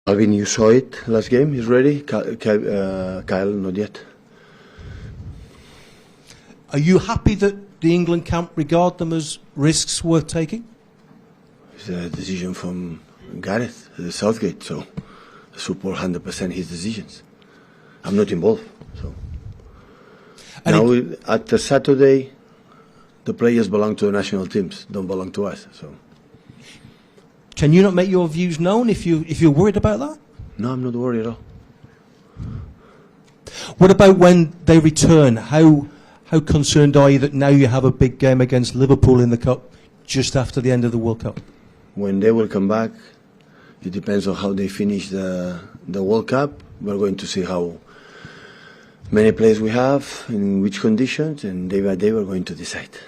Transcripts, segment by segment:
Kalvin, you saw it last game. He's ready. Kyle, not yet. Are you happy that the England camp regard them as risks worth taking? It's a decision from Gareth, the Southgate, so I support 100% his decisions. I'm not involved. So now, at the Saturday, the players belong to the national teams, don't belong to us. So. Can you not make your views known if you're worried about that? No, I'm not worried at all. What about when they return? How concerned are you that now you have a big game against Liverpool in the Cup just after the end of the World Cup? When they will come back, it depends on how they finish the World Cup. We're going to see how many players we have, in which conditions, and day by day we're going to decide.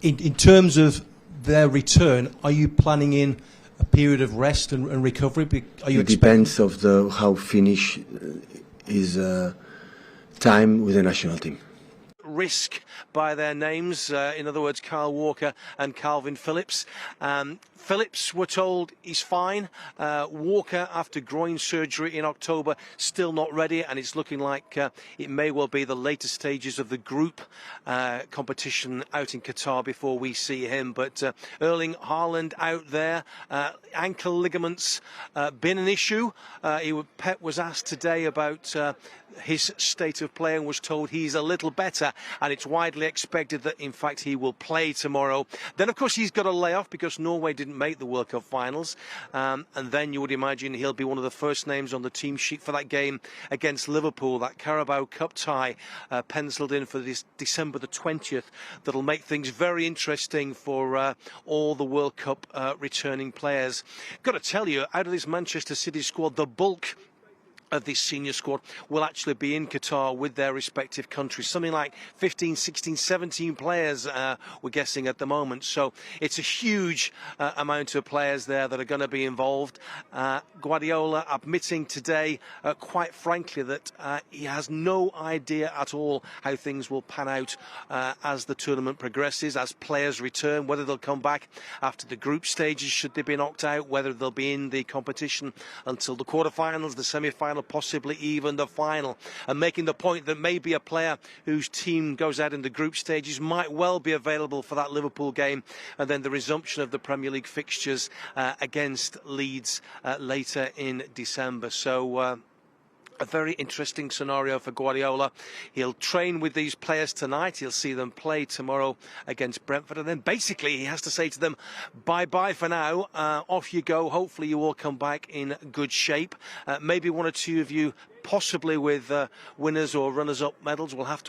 In terms of their return, are you planning in a period of rest and recovery? It depends of how finish is time with the national team. Risk by their names, in other words, Kyle Walker and Kalvin Phillips. Phillips, we're told, he's fine. Walker, after groin surgery in October, still not ready, and it's looking like it may well be the later stages of the group competition out in Qatar before we see him. But Erling, Haaland out there, ankle ligaments been an issue. Pep was asked today about his state of play and was told he's a little better, and it's widely expected that in fact he will play tomorrow. Then of course he's got a layoff because Norway didn't make the World Cup finals, and then you would imagine he'll be one of the first names on the team sheet for that game against Liverpool, that Carabao Cup tie penciled in for this December the 20th. That'll make things very interesting for all the World Cup returning players. Got to tell you, out of this Manchester City squad, the bulk of this senior squad will actually be in Qatar with their respective countries. Something like 15, 16, 17 players we're guessing at the moment. So it's a huge amount of players there that are going to be involved. Guardiola admitting today, quite frankly, that he has no idea at all how things will pan out as the tournament progresses, as players return, whether they'll come back after the group stages, should they be knocked out, whether they'll be in the competition until the quarterfinals, the semi-final, possibly even the final, and making the point that maybe a player whose team goes out in the group stages might well be available for that Liverpool game, and then the resumption of the Premier League fixtures against Leeds later in December. So a very interesting scenario for Guardiola. He'll train with these players tonight. He'll see them play tomorrow against Brentford. And then basically he has to say to them, bye-bye for now. Off you go. Hopefully you all come back in good shape. Maybe one or two of you possibly with winners or runners-up medals. We'll have to